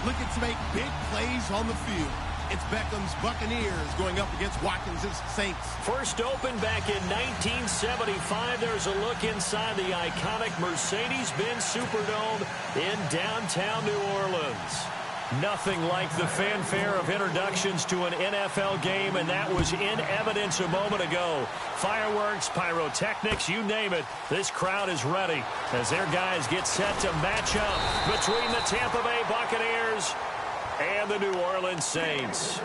looking to make big plays on the field. It's Beckham's Buccaneers going up against Watkins' Saints. First opened back in 1975. There's a look inside the iconic Mercedes-Benz Superdome in downtown New Orleans. Nothing like the fanfare of introductions to an NFL game, and that was in evidence a moment ago. Fireworks, pyrotechnics, you name it. This crowd is ready as their guys get set to match up between the Tampa Bay Buccaneers and the New Orleans Saints.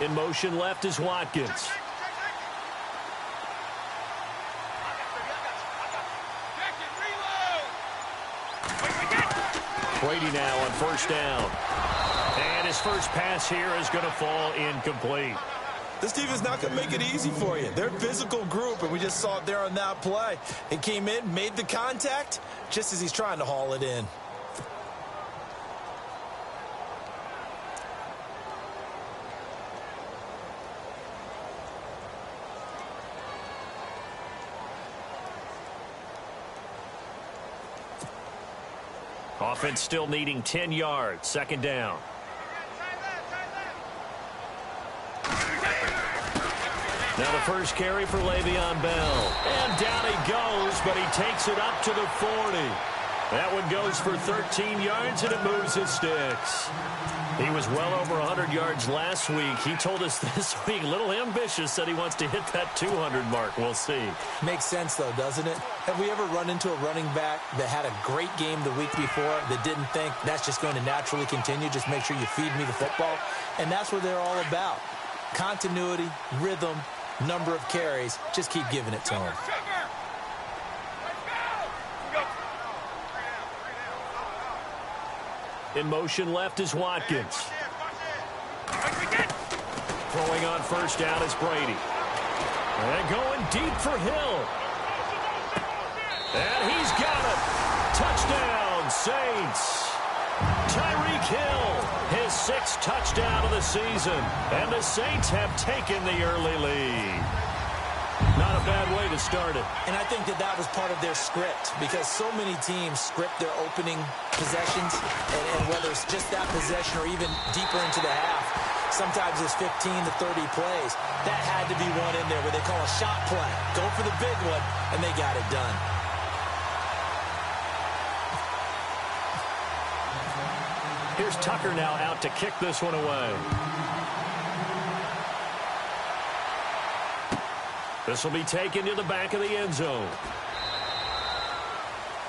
In motion left is Watkins. Brady now on first down. And his first pass here is going to fall incomplete. This team is not going to make it easy for you. They're a physical group, and we just saw it there on that play. He came in, made the contact, just as he's trying to haul it in. Offense still needing 10 yards. Second down. Now the first carry for Le'Veon Bell. And down he goes, but he takes it up to the 40. That one goes for 13 yards, and it moves his sticks. He was well over 100 yards last week. He told us this week, a little ambitious, said he wants to hit that 200 mark. We'll see. Makes sense, though, doesn't it? Have we ever run into a running back that had a great game the week before that didn't think that's just going to naturally continue? Just make sure you feed me the football. And that's what they're all about. Continuity, rhythm, number of carries. Just keep giving it to him. In motion left is Watkins. Throwing on first down is Brady. And going deep for Hill. And he's got it. Touchdown, Saints. Tyreek Hill, his 6th touchdown of the season. And the Saints have taken the early lead. Not a bad way to start it. And I think that was part of their script, because so many teams script their opening possessions, and whether it's just that possession or even deeper into the half, sometimes it's 15 to 30 plays. That had to be one in there where they call a shot play. Go for the big one, and they got it done. Here's Tucker now out to kick this one away. This will be taken to the back of the end zone.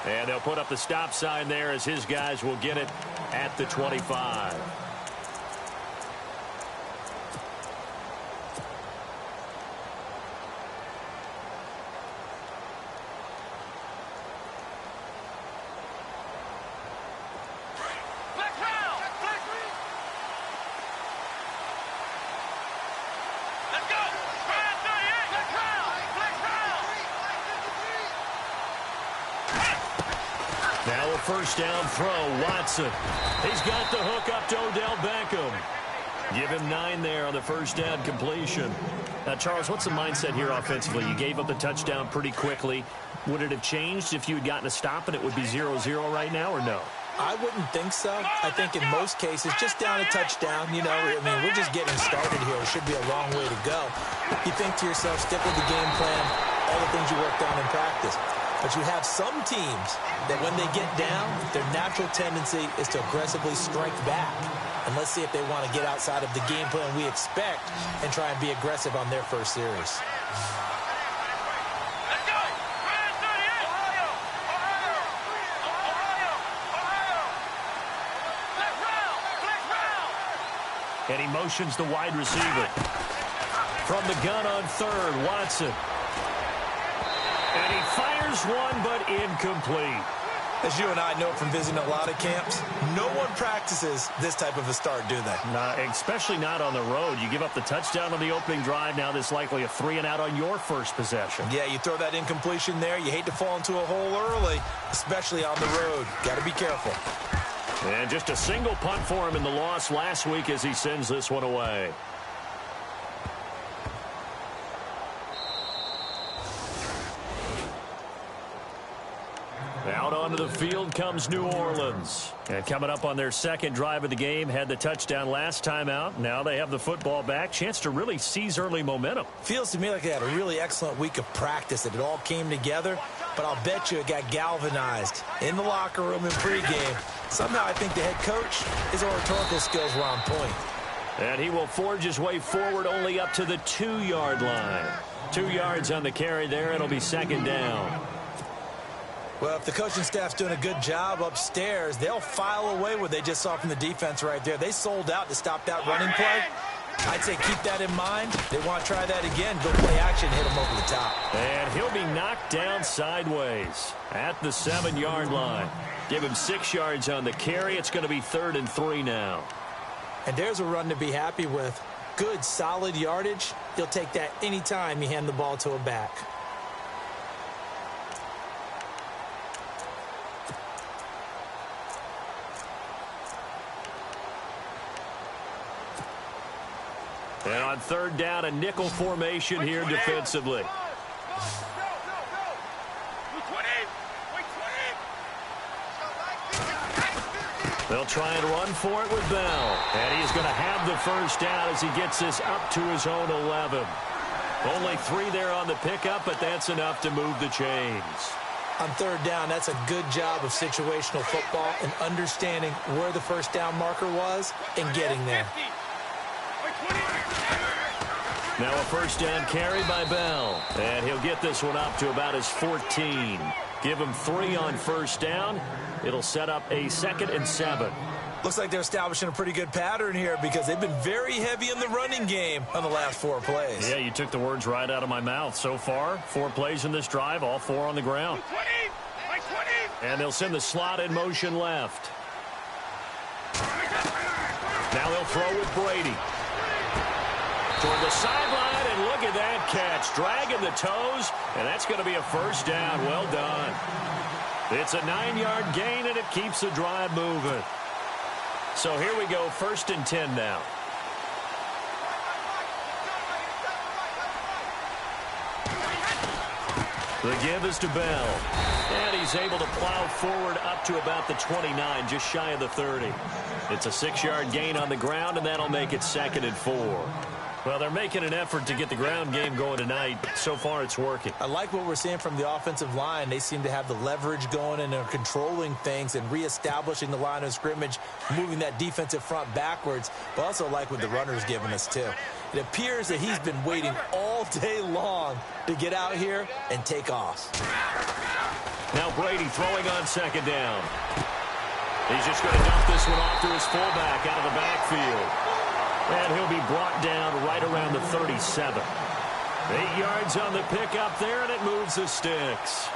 And they'll put up the stop sign there as his guys will get it at the 25. Now a first down throw, Watson. He's got the hook up to Odell Beckham. Give him 9 there on the first down completion. Now, Charles, what's the mindset here offensively? You gave up the touchdown pretty quickly. Would it have changed if you had gotten a stop and it would be 0-0 right now, or no? I wouldn't think so. I think in most cases, just down a touchdown, you know, I mean, we're just getting started here. It should be a long way to go. You think to yourself, stick with the game plan, all the things you worked on in practice. But you have some teams that when they get down, their natural tendency is to aggressively strike back. And let's see if they want to get outside of the game plan we expect and try and be aggressive on their first series. And he motions the wide receiver. From the gun on third, Watson. fires one, but incomplete. As you and I know from visiting a lot of camps, no one practices this type of a start, do they? Especially not on the road. You give up the touchdown on the opening drive. Now there's likely a 3-and-out on your first possession. Yeah, you throw that incompletion there. You hate to fall into a hole early, especially on the road. Got to be careful. And just a single punt for him in the loss last week as he sends this one away. Out onto the field comes New Orleans. And coming up on their second drive of the game, had the touchdown last time out. Now they have the football back. Chance to really seize early momentum. Feels to me like they had a really excellent week of practice, that it all came together. But I'll bet you it got galvanized in the locker room in pregame. Somehow I think the head coach, his oratorical skills were on point. And he will forge his way forward only up to the 2-yard line. 2 yards on the carry there. It'll be second down. Well, if the coaching staff's doing a good job upstairs, they'll file away what they just saw from the defense right there. They sold out to stop that running play. I'd say keep that in mind. They want to try that again. Go play action, hit him over the top. And he'll be knocked down sideways at the 7-yard line. Give him 6 yards on the carry. It's going to be 3rd and 3 now. And there's a run to be happy with. Good, solid yardage. He'll take that anytime you hand the ball to a back. And on 3rd down, a nickel formation here defensively. They'll try and run for it with Bell. And he's going to have the first down as he gets this up to his own 11. Only 3 there on the pickup, but that's enough to move the chains. On 3rd down, that's a good job of situational football and understanding where the first down marker was and getting there. Now a first down carry by Bell. And he'll get this one up to about his 14. Give him 3 on first down. It'll set up a 2nd and 7. Looks like they're establishing a pretty good pattern here because they've been very heavy in the running game on the last 4 plays. Yeah, you took the words right out of my mouth. So far, 4 plays in this drive, all 4 on the ground. And they'll send the slot in motion left. Now they'll throw with Brady. Toward the sideline, and look at that catch. Dragging the toes, and that's going to be a first down. Well done. It's a 9-yard gain, and it keeps the drive moving. So here we go, 1st and 10 now. The give is to Bell. And he's able to plow forward up to about the 29, just shy of the 30. It's a 6-yard gain on the ground, and that'll make it 2nd and 4. Well, they're making an effort to get the ground game going tonight. So far, it's working. I like what we're seeing from the offensive line. They seem to have the leverage going and are controlling things and reestablishing the line of scrimmage, moving that defensive front backwards. But also like what the runner's giving us, too. It appears that he's been waiting all day long to get out here and take off. Now Brady throwing on 2nd down. He's just going to dump this one off to his fullback out of the backfield. And he'll be brought down right around the 37. 8 yards on the pickup there, and it moves the sticks.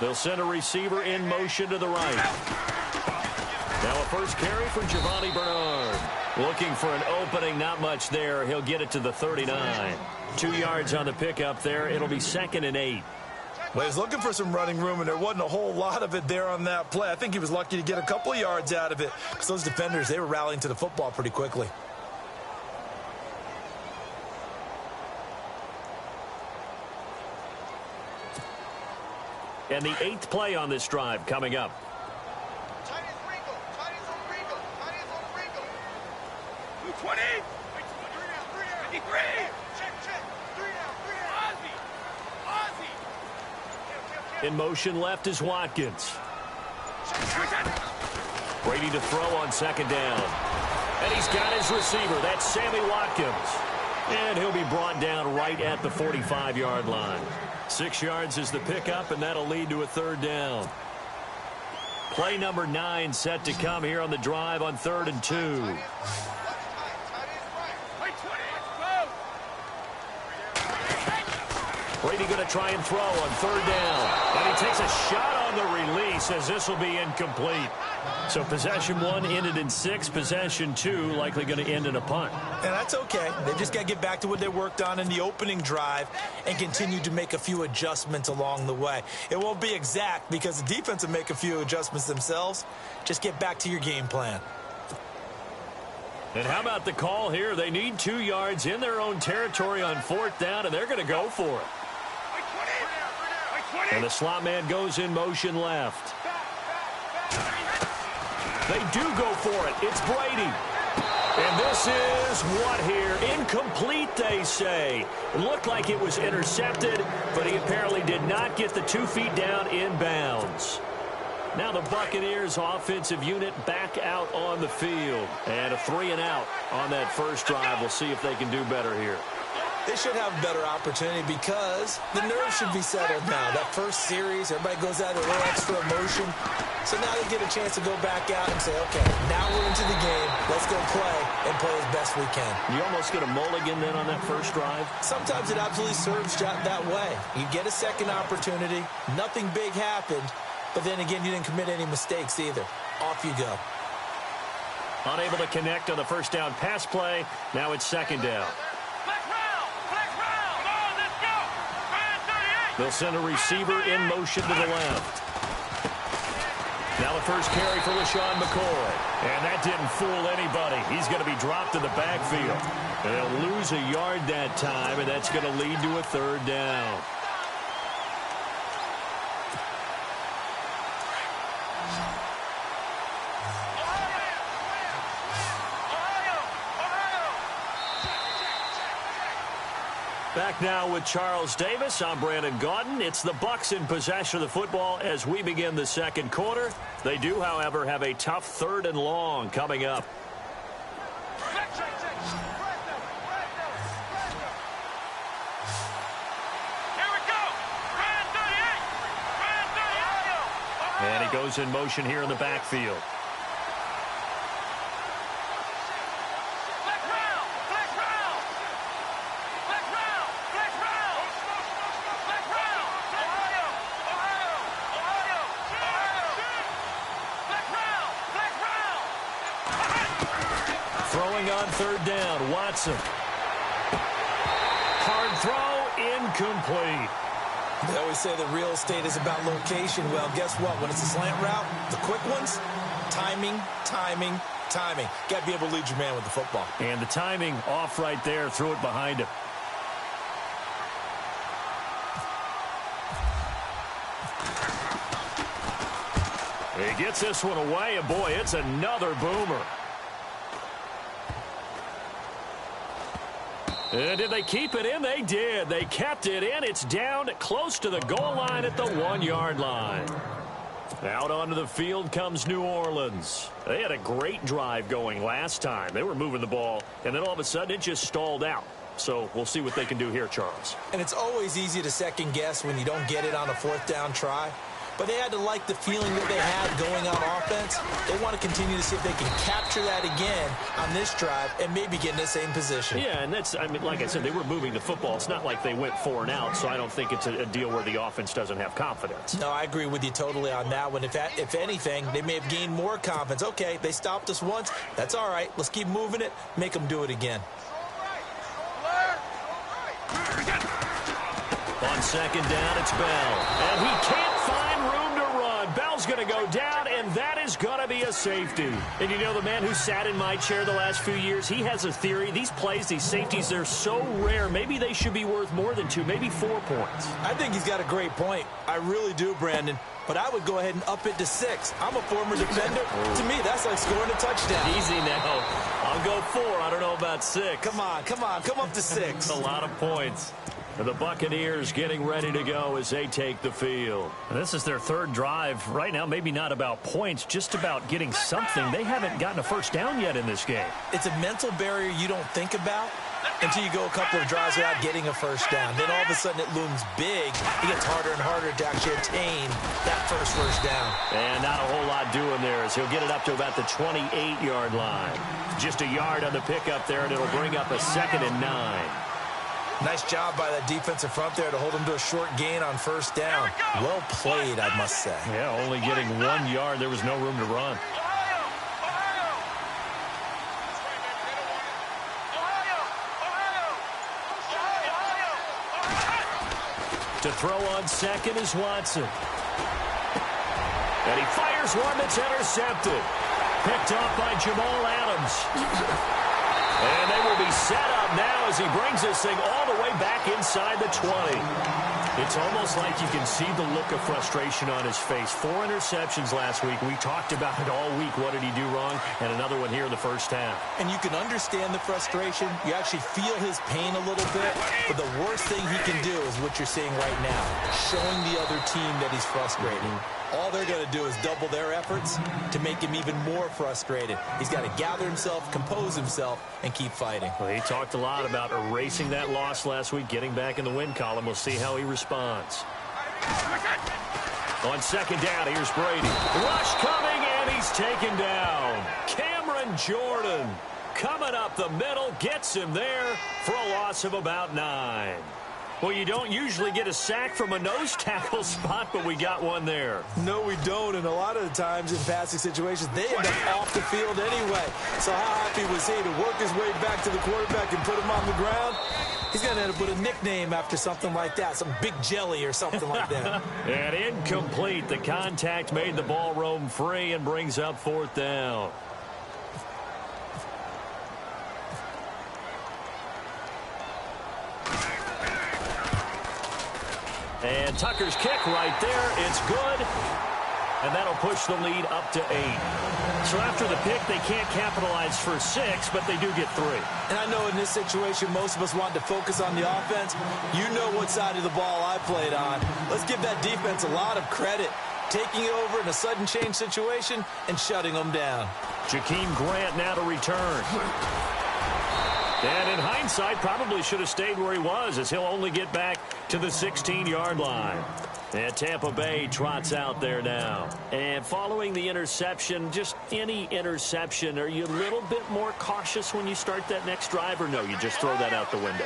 They'll send a receiver in motion to the right. Now a first carry for Giovanni Bernard. Looking for an opening, not much there. He'll get it to the 39. 2 yards on the pickup there. It'll be 2nd and 8. Well, he's looking for some running room, and there wasn't a whole lot of it there on that play. I think he was lucky to get a couple of yards out of it because those defenders, they were rallying to the football pretty quickly. And the 8th play on this drive coming up. In motion left is Watkins. Brady to throw on 2nd down. And he's got his receiver. That's Sammy Watkins. And he'll be brought down right at the 45-yard line. 6 yards is the pickup, and that'll lead to a third down. Play number 9 set to come here on the drive on 3rd and 2. Brady going to try and throw on 3rd down. And he takes a shot on the release as this will be incomplete. So possession 1 ended in 6. Possession 2 likely going to end in a punt. And that's okay. They just got to get back to what they worked on in the opening drive and continue to make a few adjustments along the way. It won't be exact because the defense will make a few adjustments themselves. Just get back to your game plan. And how about the call here? They need 2 yards in their own territory on 4th down, and they're going to go for it. And the slot man goes in motion left. They do go for it. It's Brady. And this is what here? Incomplete, they say. It looked like it was intercepted, but he apparently did not get the 2 feet down in bounds. Now the Buccaneers offensive unit back out on the field. And a 3 and out on that first drive. We'll see if they can do better here. They should have a better opportunity because the nerves should be settled now. That first series, everybody goes out with a little extra emotion. So now they get a chance to go back out and say, okay, now we're into the game. Let's go play and play as best we can. You almost get a mulligan then on that first drive? Sometimes it absolutely serves that way. You get a second opportunity. Nothing big happened. But then again, you didn't commit any mistakes either. Off you go. Unable to connect on the first down pass play. Now it's 2nd down. They'll send a receiver in motion to the left. Now the first carry for LaShawn McCoy. And that didn't fool anybody. He's going to be dropped in the backfield. And they'll lose a yard that time, and that's going to lead to a 3rd down. Back now with Charles Davis. I'm Brandon Gaudin. It's the Bucs in possession of the football as we begin the 2nd quarter. They do, however, have a tough 3rd and long coming up. And he goes in motion here in the backfield. Throwing on 3rd down, Watson. Hard throw, incomplete. They always say that real estate is about location. Well, guess what? When it's a slant route, the quick ones, timing, timing, timing. Got to be able to lead your man with the football. And the timing off right there, threw it behind him. He gets this one away, and boy, it's another boomer. And did they keep it in? They did. They kept it in. It's down close to the goal line at the 1-yard line. Out onto the field comes New Orleans. They had a great drive going last time. They were moving the ball, and then all of a sudden it just stalled out. So we'll see what they can do here, Charles. And it's always easy to second guess when you don't get it on a 4th down try. But they had to like the feeling that they had going on offense. They want to continue to see if they can capture that again on this drive and maybe get in the same position. Yeah, and that's, I mean, like I said, they were moving the football. It's not like they went 4 and out, so I don't think it's a deal where the offense doesn't have confidence. No, I agree with you totally on that one. If anything, they may have gained more confidence. Okay, they stopped us once. That's all right. Let's keep moving it. Make them do it again. On 2nd down, it's Bell. And he can't find room to run. Bell's going to go down, and that is going to be a safety. And you know, the man who sat in my chair the last few years, he has a theory. These plays, these safeties, they're so rare. Maybe they should be worth more than 2, maybe 4 points. I think he's got a great point. I really do, Brandon. But I would go ahead and up it to 6. I'm a former defender. To me, that's like scoring a touchdown. Easy now. I'll go 4. I don't know about 6. Come on. Come up to 6. A lot of points. The Buccaneers getting ready to go as they take the field. And this is their 3rd drive. Right now, maybe not about points, just about getting something. They haven't gotten a first down yet in this game. It's a mental barrier you don't think about until you go a couple of drives without getting a first down. Then all of a sudden it looms big. It gets harder and harder to actually attain that first down. And not a whole lot doing there as he'll get it up to about the 28-yard line. Just a yard on the pickup there, and it'll bring up a 2nd and 9. Nice job by that defensive front there to hold him to a short gain on first down. Well played, I must say. Yeah, only getting 1 yard. There was no room to run. To throw on second is Watson. And he fires one that's intercepted. Picked off by Jamal Adams. And they will be set up now as he brings this thing all the way back inside the 20. It's almost like you can see the look of frustration on his face. 4 interceptions last week. We talked about it all week. What did he do wrong? And another one here in the first half. And you can understand the frustration. You actually feel his pain a little bit. But the worst thing he can do is what you're seeing right now, showing the other team that he's frustrated. All they're going to do is double their efforts to make him even more frustrated. He's got to gather himself, compose himself, and keep fighting. Well, he talked a lot about erasing that loss last week, getting back in the win column. We'll see how he responds. On second down, here's Brady. Rush coming, and he's taken down. Cameron Jordan coming up the middle, gets him there for a loss of about 9. Well, you don't usually get a sack from a nose tackle spot, but we got one there. No, we don't, and a lot of the times in passing situations, they end up off the field anyway. So how happy was he to work his way back to the quarterback and put him on the ground? He's going to end up with a nickname after something like that, some Big Jelly or something like that. And incomplete. The contact made the ball roam free and brings up 4th down. And Tucker's kick right there. It's good. And that'll push the lead up to 8. So after the pick, they can't capitalize for 6, but they do get 3. And I know in this situation, most of us want to focus on the offense. You know what side of the ball I played on. Let's give that defense a lot of credit. Taking it over in a sudden change situation and shutting them down. Jakeem Grant now to return. And in hindsight, probably should have stayed where he was, as he'll only get back to the 16-yard line. And Tampa Bay trots out there now. And following the interception, just any interception, are you a little bit more cautious when you start that next drive, or no, you just throw that out the window?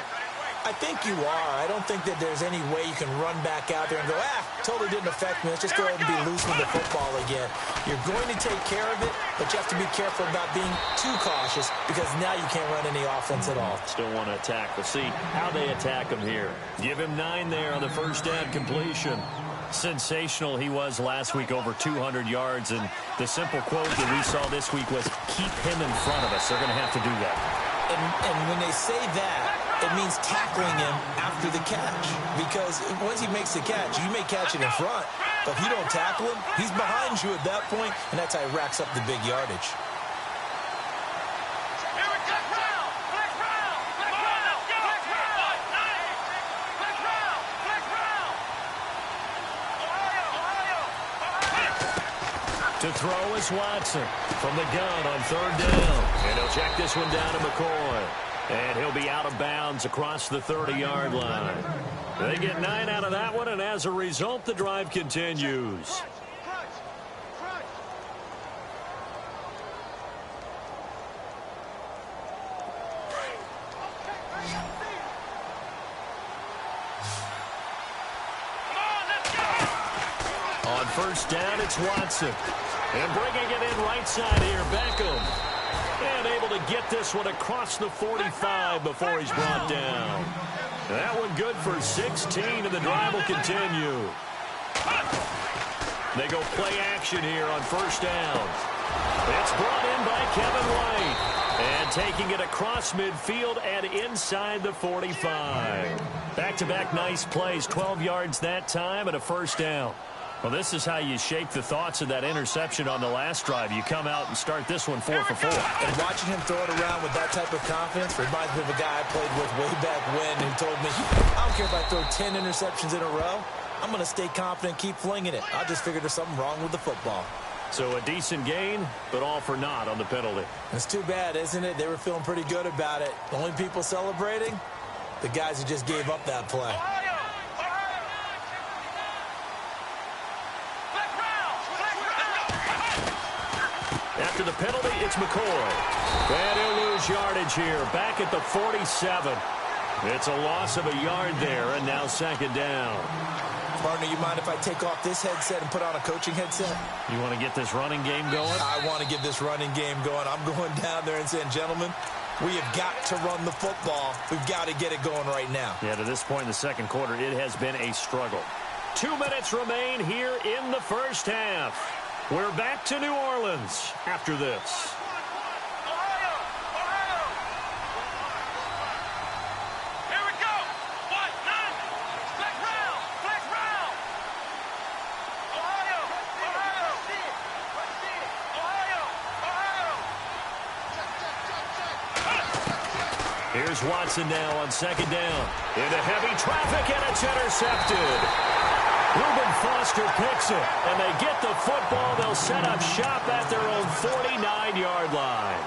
I think you are. I don't think that there's any way you can run back out there and go, totally didn't affect me. Let's just go ahead and be loose with the football again. You're going to take care of it, but you have to be careful about being too cautious because now you can't run any offense at all. Still want to attack. We'll see how they attack him here. Give him 9 there on the first down completion. Sensational he was last week, over 200 yards. And the simple quote that we saw this week was, keep him in front of us. They're going to have to do that. And when they say that, it means tackling him after the catch. Because once he makes the catch, you may catch it in front. But if you don't tackle him, he's behind you at that point, and that's how he racks up the big yardage. To throw is Watson from the gun on 3rd down. And he'll check this one down to McCoy. And he'll be out of bounds across the 30-yard line. They get 9 out of that one, and as a result, the drive continues. On 1st down, it's Watson. And bringing it in right side here, Beckham. And able to get this one across the 45 before he's brought down. That one good for 16, and the drive will continue. They go play action here on 1st down. It's brought in by Kevin White. And taking it across midfield and inside the 45. Back-to-back nice plays, 12 yards that time and a 1st down. Well, this is how you shake the thoughts of that interception on the last drive. You come out and start this one 4 for 4. And watching him throw it around with that type of confidence reminds me of a guy I played with way back when who told me, I don't care if I throw 10 interceptions in a row. I'm going to stay confident, keep flinging it. I just figured there's something wrong with the football. So a decent gain, but all for naught on the penalty. It's too bad, isn't it? They were feeling pretty good about it. The only people celebrating? The guys who just gave up that play. After the penalty, it's McCoy. And he'll lose yardage here, back at the 47. It's a loss of a yard there, and now second down. Partner, you mind if I take off this headset and put on a coaching headset? You want to get this running game going? I want to get this running game going. I'm going down there and saying, gentlemen, we have got to run the football. We've got to get it going right now. Yeah, to this point in the second quarter, it has been a struggle. 2 minutes remain here in the first half. We're back to New Orleans after this. Here's Watson now on second down. Into heavy traffic, and it's intercepted. Reuben Foster picks it, and they get the football. They'll set up shop at their own 49-yard line.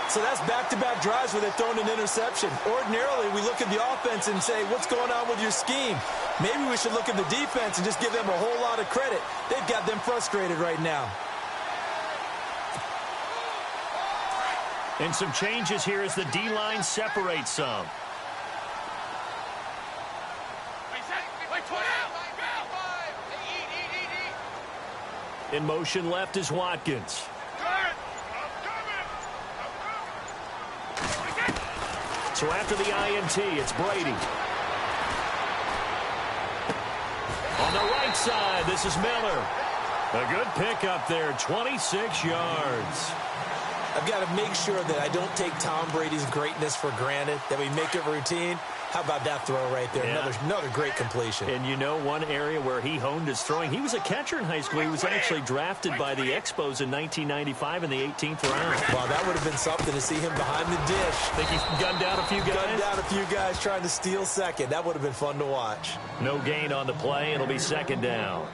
So that's back-to-back drives where they've thrown an interception. Ordinarily, we look at the offense and say, what's going on with your scheme? Maybe we should look at the defense and just give them a whole lot of credit. They've got them frustrated right now. And some changes here as the D-line separates some. In motion left is Watkins. So after the INT, it's Brady. On the right side, this is Miller. A good pickup there, 26 yards. I've got to make sure that I don't take Tom Brady's greatness for granted, that we make it routine. How about that throw right there? Yeah. Another great completion. And you know one area where he honed his throwing, he was a catcher in high school. He was actually drafted by the Expos in 1995 in the 18th round. Wow, that would have been something to see him behind the dish. Think he gunned out a few guys? Gunned out a few guys trying to steal second. That would have been fun to watch. No gain on the play. It'll be second down.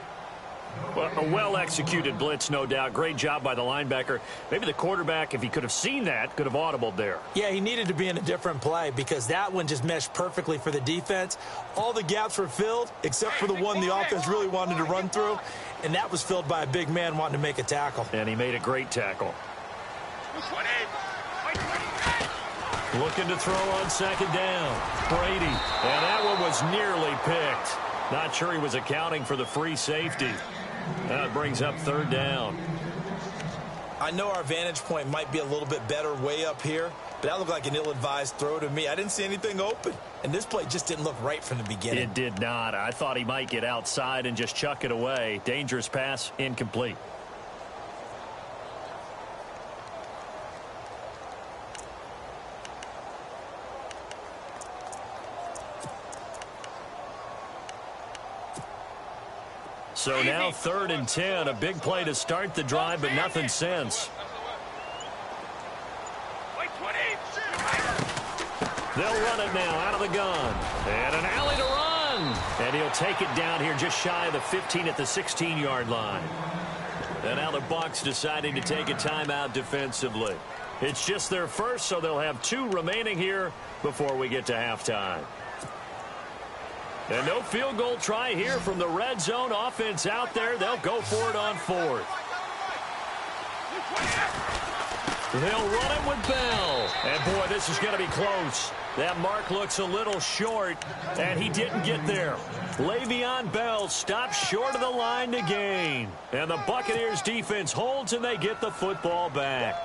Well, a well-executed blitz, no doubt. Great job by the linebacker. Maybe the quarterback, if he could have seen that, could have audibled there. Yeah, he needed to be in a different play because that one just meshed perfectly for the defense. All the gaps were filled except for the one the offense really wanted to run through, and that was filled by a big man wanting to make a tackle. And he made a great tackle. Looking to throw on second down. Brady. And that one was nearly picked. Not sure he was accounting for the free safety. That brings up third down. I know our vantage point might be a little bit better way up here, but that looked like an ill-advised throw to me. I didn't see anything open, and this play just didn't look right from the beginning. It did not. I thought he might get outside and just chuck it away. Dangerous pass, incomplete. So now 3rd and 10, a big play to start the drive, but nothing since. They'll run it now out of the gun. And an alley to run. And he'll take it down here just shy of the 15 at the 16-yard line. And now the Bucs deciding to take a timeout defensively. It's just their first, so they'll have 2 remaining here before we get to halftime. And no field goal try here from the red zone offense out there. They'll go for it on 4th. They'll run it with Bell. And, boy, this is going to be close. That mark looks a little short, and he didn't get there. Le'Veon Bell stops short of the line to gain. And the Buccaneers defense holds, and they get the football back.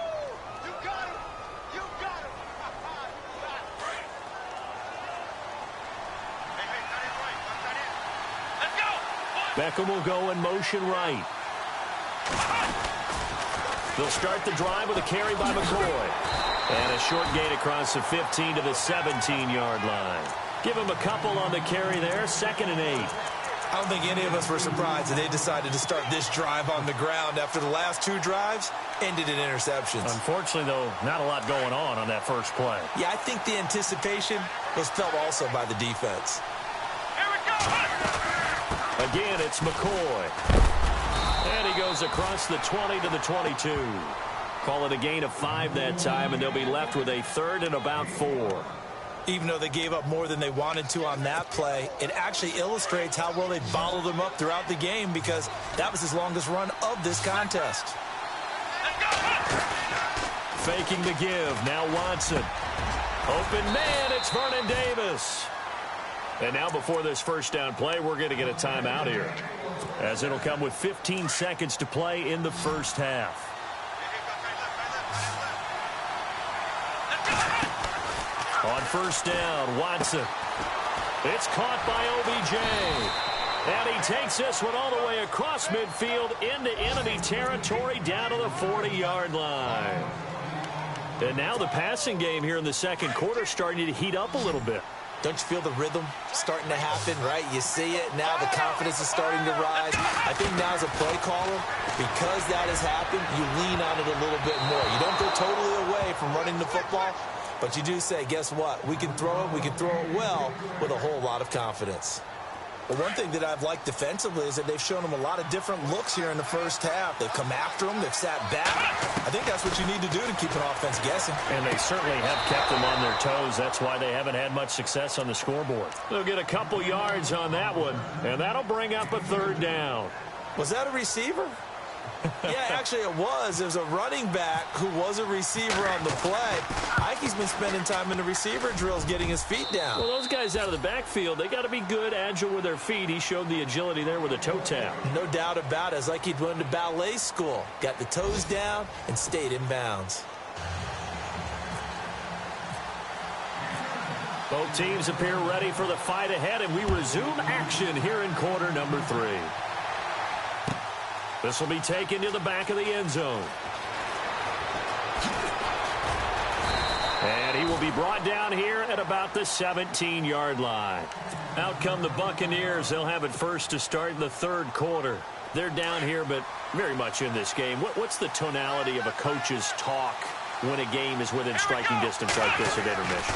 Beckham will go in motion right. They'll start the drive with a carry by McCoy. And a short gain across the 15 to the 17-yard line. Give him a couple on the carry there, 2nd and 8. I don't think any of us were surprised that they decided to start this drive on the ground after the last 2 drives ended in interceptions. Unfortunately, though, not a lot going on that first play. Yeah, I think the anticipation was felt also by the defense. Again, it's McCoy. And he goes across the 20 to the 22. Call it a gain of 5 that time, and they'll be left with a third and about 4. Even though they gave up more than they wanted to on that play, it actually illustrates how well they bottled them up throughout the game because that was his longest run of this contest. Faking the give. Now Watson. Open man, it's Vernon Davis. And now before this first down play, we're going to get a timeout here, as it'll come with 15 seconds to play in the first half. On first down, Watson. It's caught by OBJ. And he takes this one all the way across midfield into enemy territory down to the 40-yard line. And now the passing game here in the second quarter starting to heat up a little bit. Don't you feel the rhythm starting to happen, right? You see it. Now the confidence is starting to rise. I think now as a play caller, because that has happened, you lean on it a little bit more. You don't go totally away from running the football, but you do say, guess what? We can throw it. We can throw it well with a whole lot of confidence. Well, one thing that I've liked defensively is that they've shown them a lot of different looks here in the first half. They've come after them. They've sat back. I think that's what you need to do to keep an offense guessing. And they certainly have kept them on their toes. That's why they haven't had much success on the scoreboard. They'll get a couple yards on that one, and that'll bring up a third down. Was that a receiver? Yeah, actually it was. It was a running back who was a receiver on the play. Ike's been spending time in the receiver drills getting his feet down. Well, those guys out of the backfield, they got to be good, agile with their feet. He showed the agility there with a toe tap. No doubt about it. It's like he'd went to ballet school. Got the toes down and stayed in bounds. Both teams appear ready for the fight ahead, and we resume action here in quarter number 3. This will be taken to the back of the end zone. And he will be brought down here at about the 17-yard line. Out come the Buccaneers. They'll have it first to start in the third quarter. They're down here, but very much in this game. What's the tonality of a coach's talk when a game is within striking distance like this at intermission?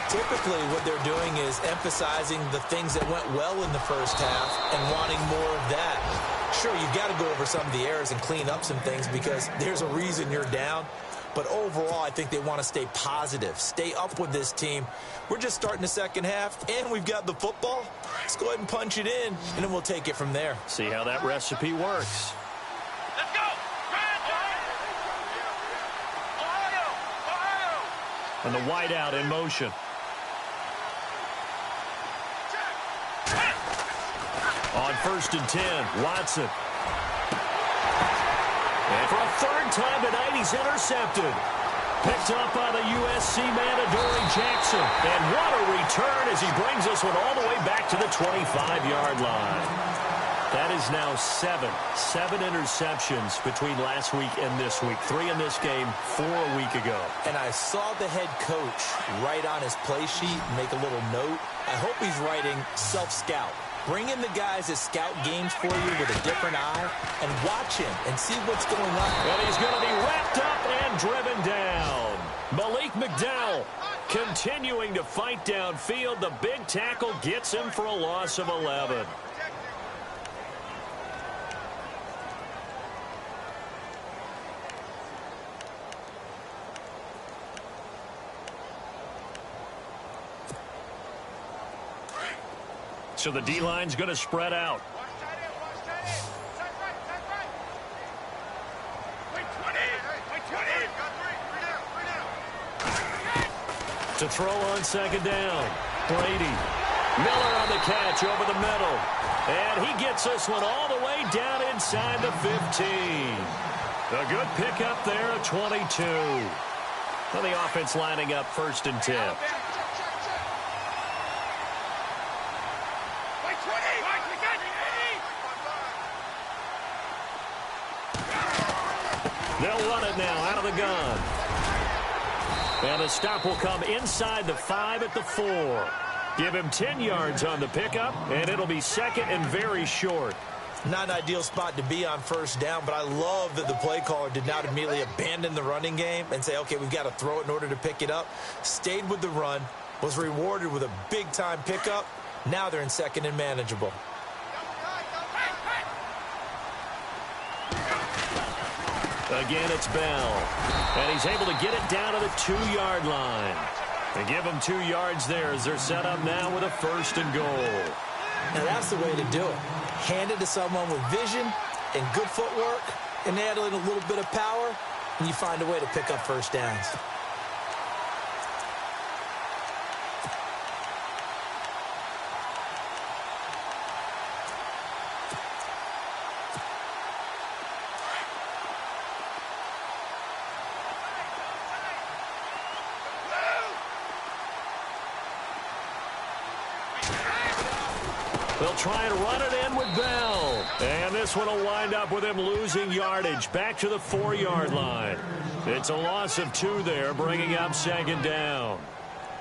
Typically, what they're doing is emphasizing the things that went well in the first half and wanting more of that. Sure, you've got to go over some of the errors and clean up some things because there's a reason you're down. But overall, I think they want to stay positive, stay up with this team. We're just starting the second half, and we've got the football. Let's go ahead and punch it in, and then we'll take it from there. See how that recipe works. Let's go! Ohio! And the wideout in motion. On first and 10, Watson. And for a third time tonight, he's intercepted. Picked up by the USC man, Adoree Jackson. And what a return as he brings this one all the way back to the 25-yard line. That is now 7 interceptions between last week and this week. 3 in this game, 4 a week ago. And I saw the head coach write on his play sheet, make a little note. I hope he's writing self-scout. Bring in the guys that scout games for you with a different eye and watch him and see what's going on. And he's going to be wrapped up and driven down. Malik McDowell continuing to fight downfield. The big tackle gets him for a loss of 11. So the D-line's going to spread out. To throw on second down. Brady. Miller on the catch over the middle. And he gets this one all the way down inside the 15. A good pickup there at 22. Well, the offense lining up first and 10. They'll run it now out of the gun. And the stop will come inside the 5 at the 4. Give him 10 yards on the pickup, and it'll be second and very short. Not an ideal spot to be on first down, but I love that the play caller did not immediately abandon the running game and say, okay, we've got to throw it in order to pick it up. Stayed with the run, was rewarded with a big-time pickup. Now they're in second and manageable. Again, it's Bell. And he's able to get it down to the 2-yard line. And give them 2 yards there as they're set up now with a 1st and goal. Now, that's the way to do it. Hand it to someone with vision and good footwork, and add in a little bit of power, and you find a way to pick up first downs. They'll try and run it in with Bell. And this one will wind up with him losing yardage back to the 4-yard line. It's a loss of 2 there, bringing up 2nd down.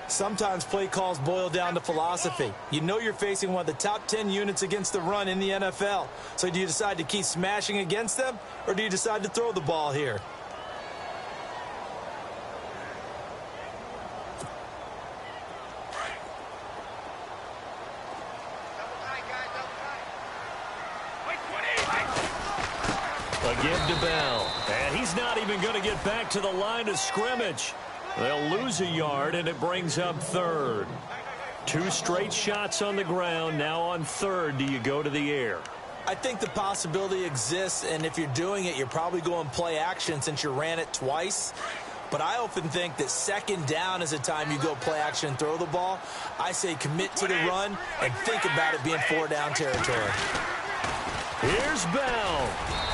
Sometimes play calls boil down to philosophy. You know you're facing one of the top 10 units against the run in the NFL. So do you decide to keep smashing against them, or do you decide to throw the ball here? A give to Bell. And he's not even going to get back to the line of scrimmage. They'll lose a yard, and it brings up 3rd. 2 straight shots on the ground. Now on 3rd, do you go to the air? I think the possibility exists, and if you're doing it, you're probably going play action since you ran it twice. But I often think that 2nd down is a time you go play action and throw the ball. I say commit to the run and think about it being 4-down territory. Here's Bell.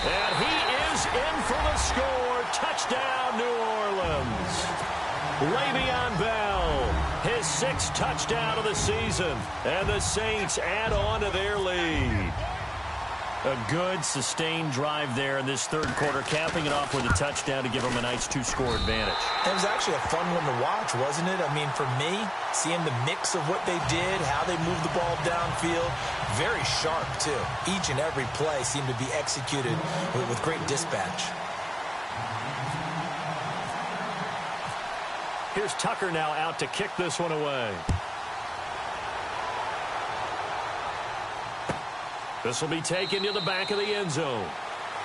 And he is in for the score. Touchdown, New Orleans. Le'Veon Bell, his 6th touchdown of the season. And the Saints add on to their lead. A good, sustained drive there in this 3rd quarter, capping it off with a touchdown to give them a nice 2-score advantage. It was actually a fun one to watch, wasn't it? I mean, for me, seeing the mix of what they did, how they moved the ball downfield, very sharp, too. Each and every play seemed to be executed with great dispatch. Here's Tucker now out to kick this one away. This will be taken to the back of the end zone.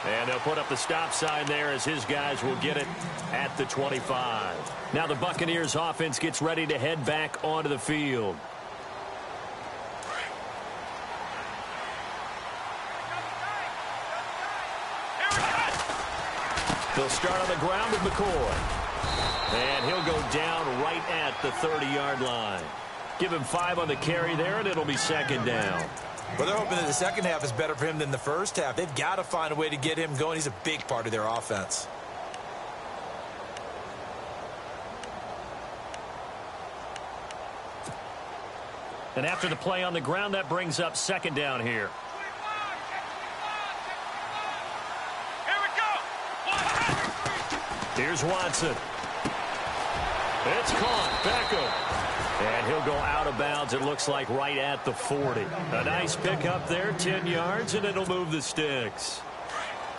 And they'll put up the stop sign there as his guys will get it at the 25. Now the Buccaneers offense gets ready to head back onto the field. They'll start on the ground with McCoy. And he'll go down right at the 30-yard line. Give him 5 on the carry there, and it'll be 2nd down. Well, they're hoping that the second half is better for him than the first half. They've got to find a way to get him going. He's a big part of their offense. And after the play on the ground, that brings up 2nd down here. Here we go. Here's Watson. It's caught. Beckham. And he'll go out of bounds, it looks like, right at the 40. A nice pickup there, 10 yards, and it'll move the sticks.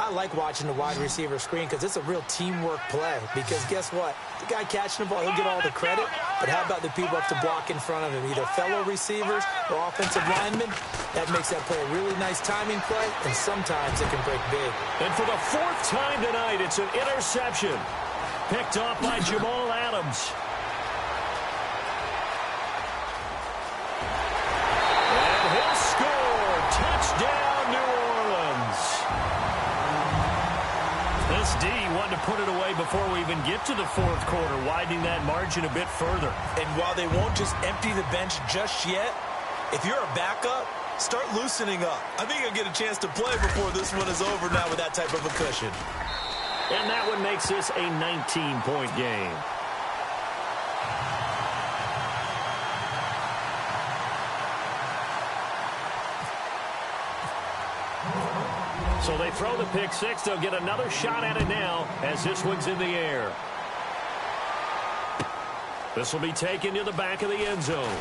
I like watching the wide receiver screen because it's a real teamwork play. Because guess what? The guy catching the ball, he'll get all the credit. But how about the people up to block in front of him? Either fellow receivers or offensive linemen. That makes that play a really nice timing play, and sometimes it can break big. And for the 4th time tonight, it's an interception. Picked off by Jamal Adams. Touchdown, New Orleans. This D wanted to put it away before we even get to the 4th quarter, widening that margin a bit further. And while they won't just empty the bench just yet, if you're a backup, start loosening up. I think you'll get a chance to play before this one is over now with that type of a cushion. And that one makes this a 19-point game. So they throw the pick 6. They'll get another shot at it now as this one's in the air. This will be taken to the back of the end zone.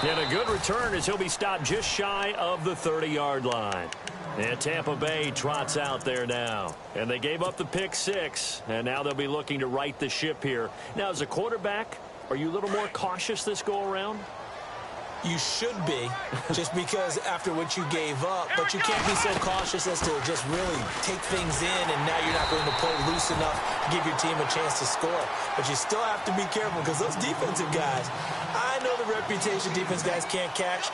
And a good return as he'll be stopped just shy of the 30-yard line. And Tampa Bay trots out there now. And they gave up the pick 6. And now they'll be looking to right the ship here. Now, as a quarterback, are you a little more cautious this go-around? You should be, just because after what you gave up, but you can't be so cautious as to just really take things in, and now you're not going to play loose enough to give your team a chance to score. But you still have to be careful, because those defensive guys, I know the reputation defense guys can't catch.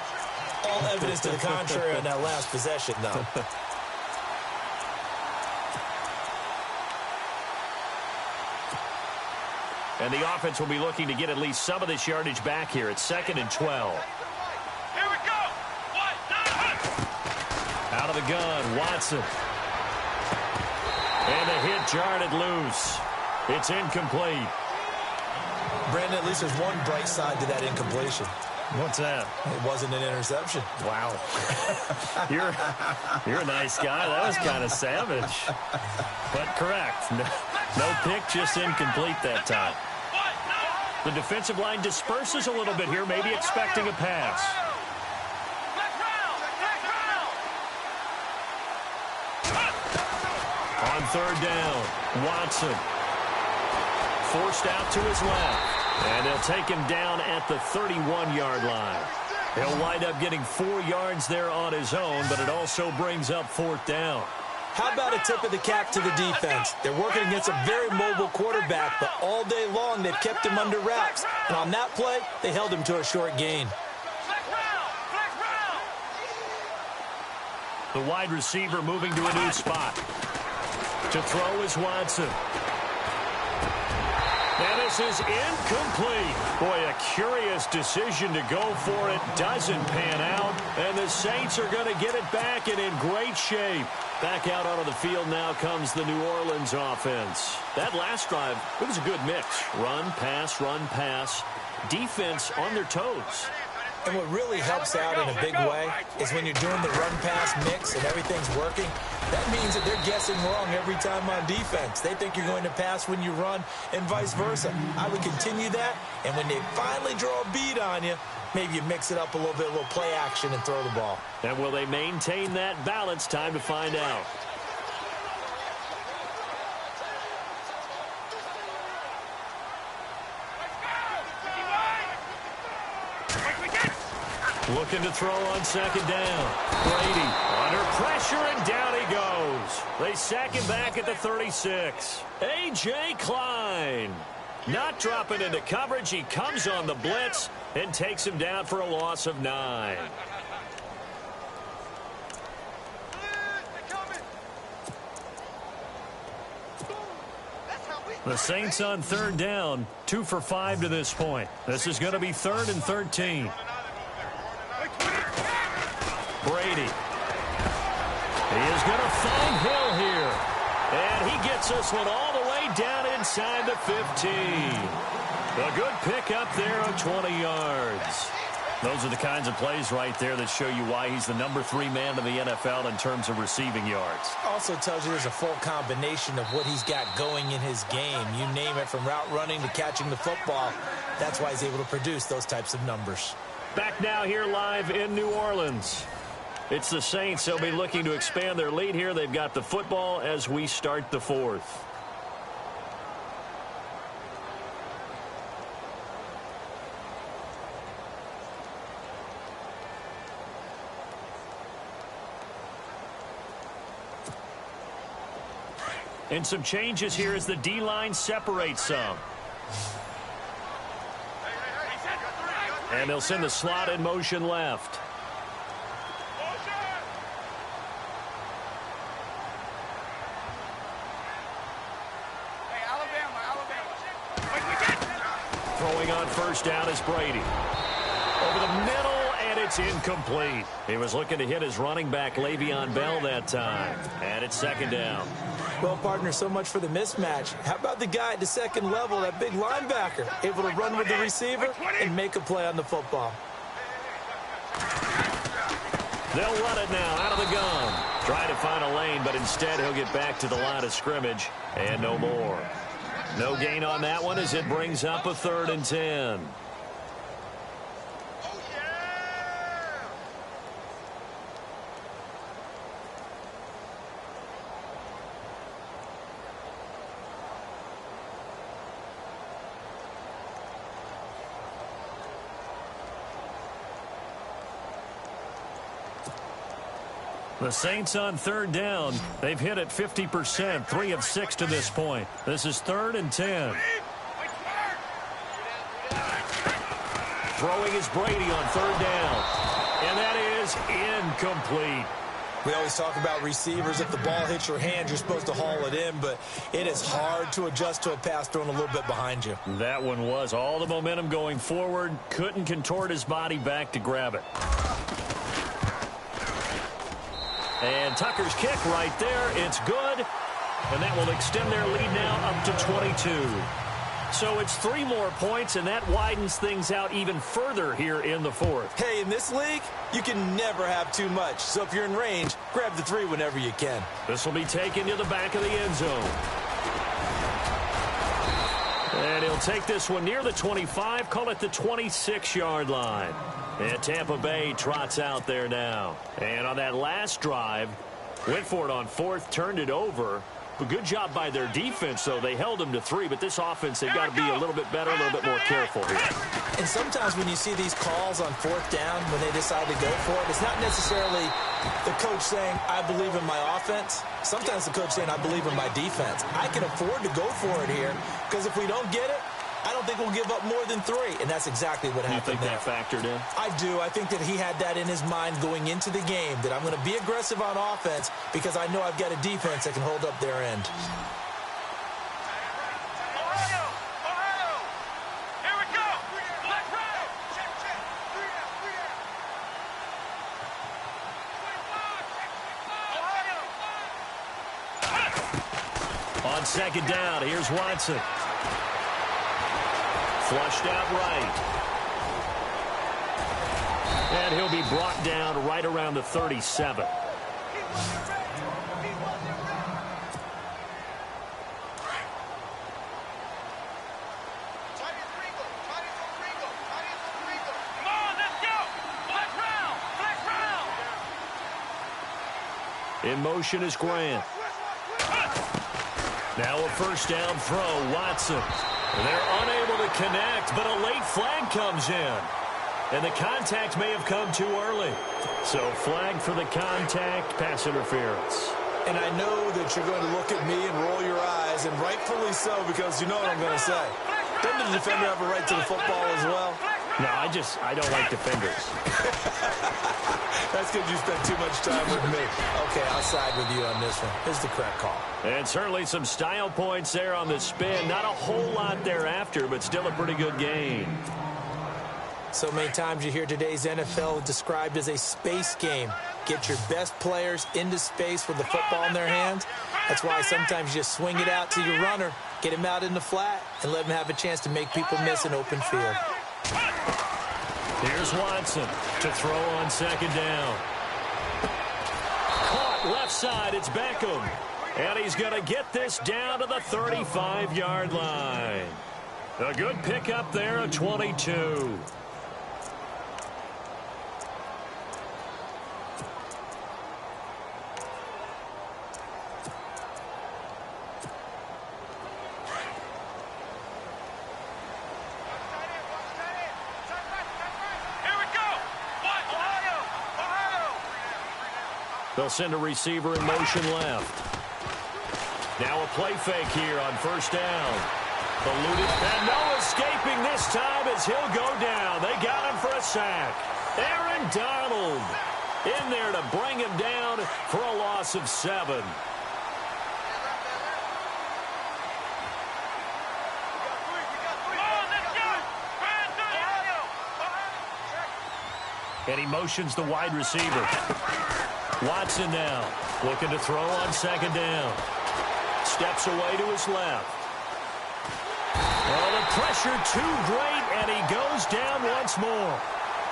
All evidence to the contrary on that last possession, though. And the offense will be looking to get at least some of this yardage back here. It's 2nd and 12. Here we go. Out of the gun, Watson. And the hit jarred it loose. It's incomplete. Brandon, at least there's one bright side to that incompletion. What's that? It wasn't an interception. Wow. You're a nice guy. That was kind of savage. But correct. No pick, just incomplete that time. The defensive line disperses a little bit here, maybe expecting a pass. On 3rd down, Watson. Forced out to his left. And they'll take him down at the 31-yard line. He'll wind up getting 4 yards there on his own, but it also brings up 4th down. How about a tip of the cap to the defense? They're working against a very mobile quarterback, but all day long they've kept him under wraps. And on that play, they held him to a short gain. The wide receiver moving to a new spot. To throw is Watson. And this is incomplete. Boy, a curious decision to go for it. Doesn't pan out. And the Saints are going to get it back and in great shape. Back out onto the field now comes the New Orleans offense. That last drive, it was a good mix. Run, pass. Defense on their toes. And what really helps out in a big way is when you're doing the run-pass mix and everything's working, that means that they're guessing wrong every time on defense. They think you're going to pass when you run and vice versa. I would continue that, and when they finally draw a beat on you, maybe you mix it up a little bit, a little play action and throw the ball. And will they maintain that balance? Time to find out. Looking to throw on 2nd down. Brady under pressure, and down he goes. They sack him back at the 36. A.J. Klein not dropping into coverage. He comes on the blitz and takes him down for a loss of 9. The Saints on 3rd down, 2 for 5 to this point. This is going to be 3rd and 13. Brady. He is going to find Hill here. And he gets this one all the way down inside the 15. A good pickup there of 20 yards. Those are the kinds of plays right there that show you why he's the number 3 man in the NFL in terms of receiving yards. Also tells you there's a full combination of what he's got going in his game. You name it, from route running to catching the football. That's why he's able to produce those types of numbers. Back now here live in New Orleans. It's the Saints. They'll be looking to expand their lead here. They've got the football as we start the 4th. And some changes here as the D-line separates some. And they'll send the slot in motion left. Throwing on 1st down is Brady. Over the middle, and it's incomplete. He was looking to hit his running back, Le'Veon Bell, that time. And it's 2nd down. Well, partner, so much for the mismatch. How about the guy at the 2nd level, that big linebacker, able to run with the receiver and make a play on the football? They'll run it now out of the gun. Trying to find a lane, but instead he'll get back to the line of scrimmage and no more. No gain on that one as it brings up a 3rd and 10. The Saints on third down. They've hit it 50%, 3 of 6 to this point. This is 3rd and 10. Throwing is Brady on 3rd down. And that is incomplete. We always talk about receivers. If the ball hits your hand, you're supposed to haul it in, but it is hard to adjust to a pass thrown a little bit behind you. That one was all the momentum going forward. Couldn't contort his body back to grab it. And Tucker's kick right there. It's good. And that will extend their lead now up to 22. So it's 3 more points, and that widens things out even further here in the 4th. Hey, in this league, you can never have too much. So if you're in range, grab the 3 whenever you can. This will be taken to the back of the end zone. And he'll take this one near the 25, call it the 26-yard line. And Tampa Bay trots out there now. And on that last drive, went for it on 4th, turned it over. A good job by their defense, though. They held them to 3, but this offense, they've got to be a little bit better, a little bit more careful here. And sometimes when you see these calls on 4th down, when they decide to go for it, it's not necessarily the coach saying, I believe in my offense. Sometimes the coach saying, I believe in my defense. I can afford to go for it here, because if we don't get it, I don't think we'll give up more than 3, and that's exactly what happened there. You think that factored in? I do. I think that he had that in his mind going into the game, that I'm going to be aggressive on offense because I know I've got a defense that can hold up their end. Ohio! Ohio! Here we go! Left right! Ohio! On 2nd down, here's Watson. Flushed out right. And he'll be brought down right around the 37. In motion is Grant. Now a 1st down throw, Watson. They're unable to connect, but a late flag comes in. And the contact may have come too early. So flag for the contact, pass interference. And I know that you're going to look at me and roll your eyes, and rightfully so, because you know what I'm going to say. Doesn't the defender have a right to the football as well? No, I don't like defenders. That's because you spent too much time with me. Okay, I'll side with you on this one. Here's the correct call. And certainly some style points there on the spin. Not a whole lot thereafter, but still a pretty good game. So many times you hear today's NFL described as a space game. Get your best players into space with the football in their hands. That's why sometimes you just swing it out to your runner, get him out in the flat, and let him have a chance to make people miss an open field. Here's Watson to throw on 2nd down. Caught left side, it's Beckham. And he's going to get this down to the 35-yard line. A good pickup there of 22. They'll send a receiver in motion left. Now a play fake here on 1st down. Eluded, and no escaping this time as he'll go down. They got him for a sack. Aaron Donald in there to bring him down for a loss of 7. And he motions the wide receiver. Watson now looking to throw on 2nd down. Steps away to his left. Oh, the pressure too great, and he goes down once more.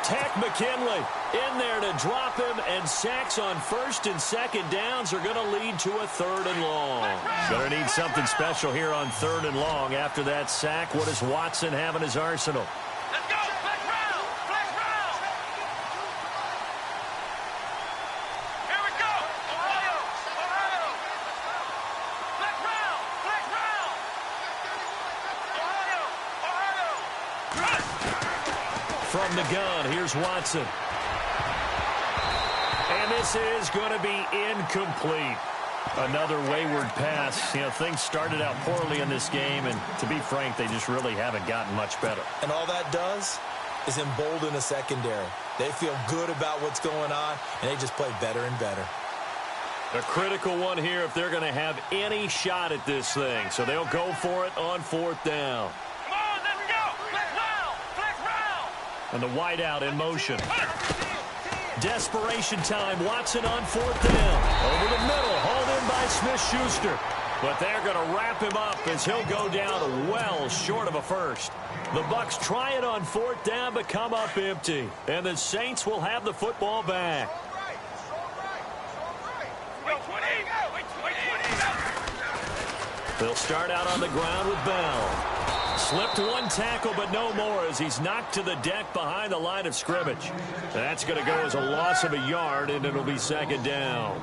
Tack McKinley in there to drop him, and sacks on 1st and 2nd downs are going to lead to a 3rd and long. Going to need something special here on 3rd and long. After that sack, what does Watson have in his arsenal? Let's go! Flex round! Flex round! Here we go! Ohio! Ohio! Flex round! Flex round! Ohio! Ohio! From the gun, here's Watson. And this is going to be incomplete. Another wayward pass. You know, things started out poorly in this game, and to be frank, they just really haven't gotten much better. And all that does is embolden a secondary. They feel good about what's going on, and they just play better and better. A critical one here if they're going to have any shot at this thing. So they'll go for it on 4th down. Come on, let's go. Flex round. Flex round. And the wideout in motion. Desperation time. Watson on 4th down. Over the middle. Hauled in by Smith-Schuster. But they're going to wrap him up as he'll go down well short of a first. The Bucs try it on 4th down but come up empty. And the Saints will have the football back. They'll start out on the ground with Bell. Slipped one tackle, but no more as he's knocked to the deck behind the line of scrimmage. That's going to go as a loss of a yard, and it'll be 2nd down.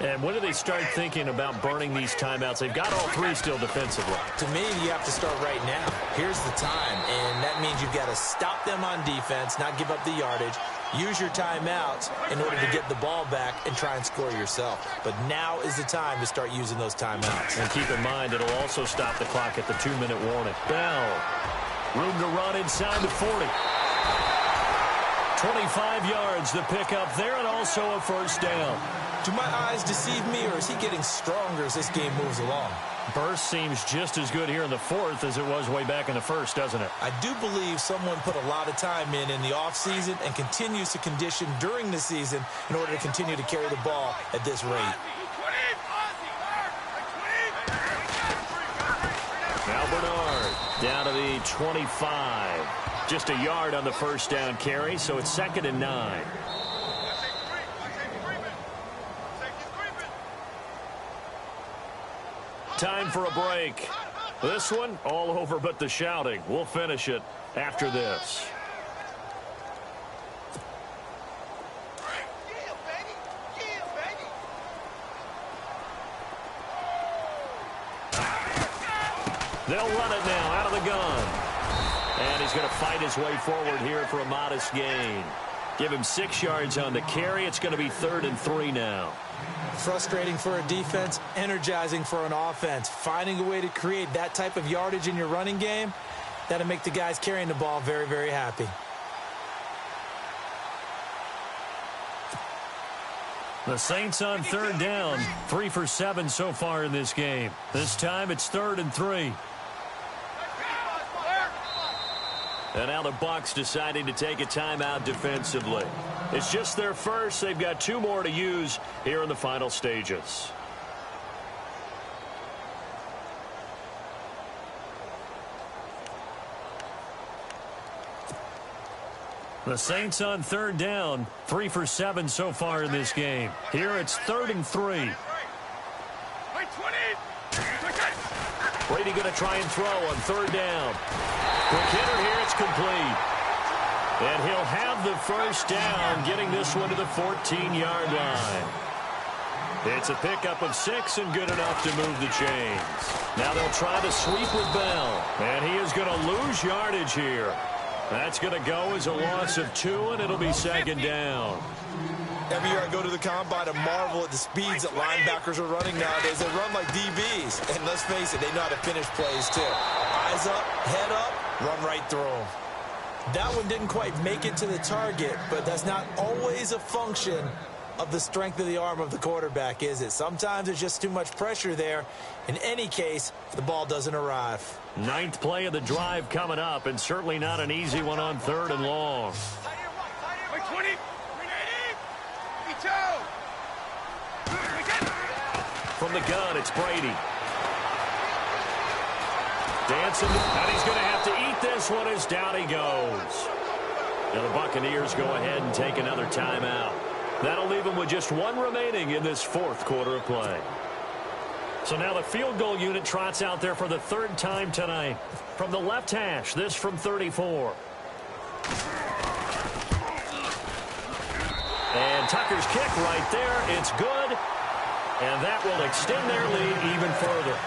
And when do they start thinking about burning these timeouts? They've got all 3 still defensively. To me, you have to start right now. Here's the time, and that means you've got to stop them on defense, not give up the yardage, use your timeouts in order to get the ball back and try and score yourself. But now is the time to start using those timeouts. And keep in mind, it'll also stop the clock at the 2-minute warning. Bell, room to run inside the 40. 25 yards the pickup there, and also a 1st down. Do my eyes deceive me, or is he getting stronger as this game moves along? Burst seems just as good here in the 4th as it was way back in the 1st, doesn't it? I do believe someone put a lot of time in the offseason and continues to condition during the season in order to continue to carry the ball at this rate. Now Bernard down to the 25. Just a yard on the 1st down carry, so it's 2nd and 9. Time for a break. This one, all over but the shouting. We'll finish it after this. They'll run it now out of the gun. And he's going to fight his way forward here for a modest gain. Give him 6 yards on the carry. It's going to be 3rd and 3 now. Frustrating for a defense, energizing for an offense. Finding a way to create that type of yardage in your running game, that'll make the guys carrying the ball very, very happy. The Saints on 3rd down, 3 for 7 so far in this game. This time it's 3rd and 3. And now the Bucs deciding to take a timeout defensively. It's just their first. They've got 2 more to use here in the final stages. The Saints on 3rd down, 3 for 7 so far in this game. Here it's 3rd and 3. Brady going to try and throw on 3rd down. Quick hitter here, it's complete. And he'll have the 1st down, getting this one to the 14-yard line. It's a pickup of 6 and good enough to move the chains. Now they'll try to sweep with Bell. And he is going to lose yardage here. That's going to go as a loss of 2, and it'll be 2nd down. Every year I go to the combine and marvel at the speeds that linebackers are running nowadays. They run like DBs. And let's face it, they know how to finish plays too. Eyes up, head up, run right through them. That one didn't quite make it to the target, but that's not always a function of the strength of the arm of the quarterback, is it? Sometimes there's just too much pressure there. In any case, the ball doesn't arrive. 9th play of the drive coming up, and certainly not an easy one on 3rd and long. From the gun, it's Brady. Dancing, and he's going to have to eat this one as down he goes. And the Buccaneers go ahead and take another timeout. That'll leave them with just 1 remaining in this 4th quarter of play. So now the field goal unit trots out there for the 3rd time tonight. From the left hash, this from 34. And Tucker's kick right there. It's good. And that will extend their lead even further.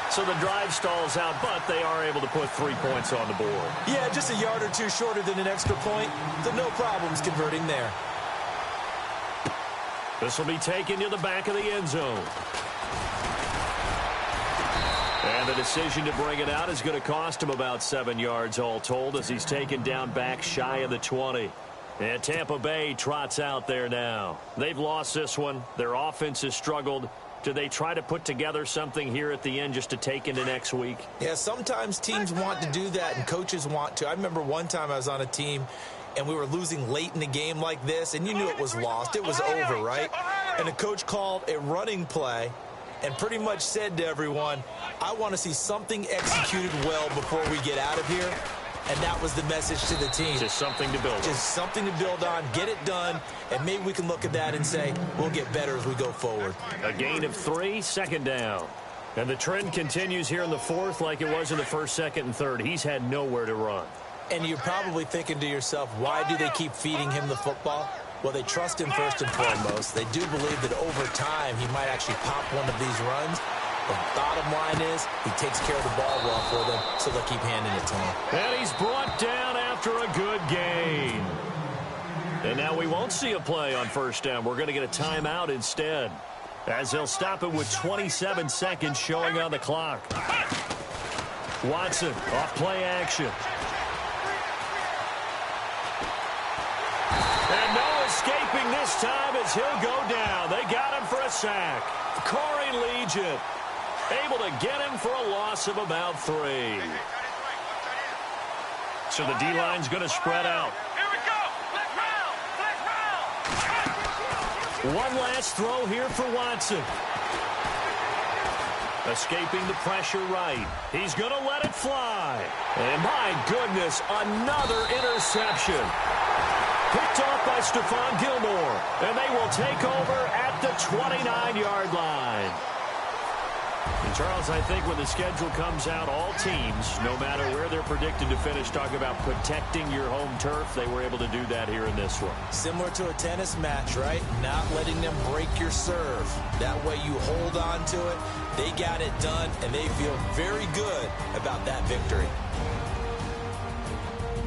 So the drive stalls out, but they are able to put 3 points on the board. Yeah, just a yard or 2 shorter than an extra point. So no problems converting there. This will be taken to the back of the end zone. And the decision to bring it out is going to cost him about 7 yards all told as he's taken down back shy of the 20. And Tampa Bay trots out there now. They've lost this one. Their offense has struggled. Do they try to put together something here at the end just to take into next week? Yeah, sometimes teams want to do that and coaches want to. I remember one time I was on a team and we were losing late in the game like this, and you knew it was lost. It was over, right? And the coach called a running play and pretty much said to everyone, I want to see something executed well before we get out of here. And that was the message to the team. Just something to build on. Just something to build on, get it done, and maybe we can look at that and say, we'll get better as we go forward. A gain of 3, second down. And the trend continues here in the fourth like it was in the first, second, and third. He's had nowhere to run. And you're probably thinking to yourself, why do they keep feeding him the football? Well, they trust him first and foremost. They do believe that over time he might actually pop one of these runs. The bottom line is he takes care of the ball well for them, so they'll keep handing it to him. And he's brought down after a good gain. And now we won't see a play on first down. We're going to get a timeout instead, as they'll stop it with 27 seconds showing on the clock. Watson off play action. And no escaping this time as he'll go down. They got him for a sack. Corey Legion able to get him for a loss of about 3. So the D-line's going to spread out. Here we go. Let's round. One last throw here for Watson. Escaping the pressure right. He's going to let it fly. And my goodness, another interception. Picked off by Stephon Gilmore. And they will take over at the 29-yard line. And Charles, I think when the schedule comes out, all teams, no matter where they're predicted to finish, talk about protecting your home turf. They were able to do that here in this one. Similar to a tennis match, right? Not letting them break your serve. That way you hold on to it. They got it done, and they feel very good about that victory.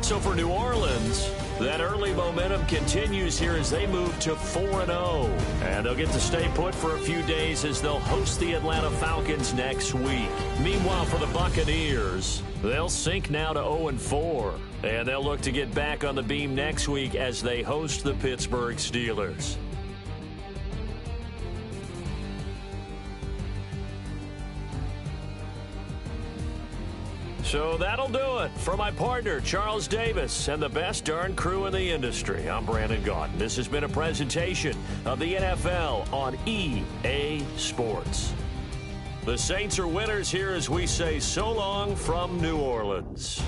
So for New Orleans, that early momentum continues here as they move to 4-0. And they'll get to stay put for a few days as they'll host the Atlanta Falcons next week. Meanwhile, for the Buccaneers, they'll sink now to 0-4. And they'll look to get back on the beam next week as they host the Pittsburgh Steelers. So that'll do it. For my partner, Charles Davis, and the best darn crew in the industry, I'm Brandon Gaudin. This has been a presentation of the NFL on EA Sports. The Saints are winners here as we say so long from New Orleans.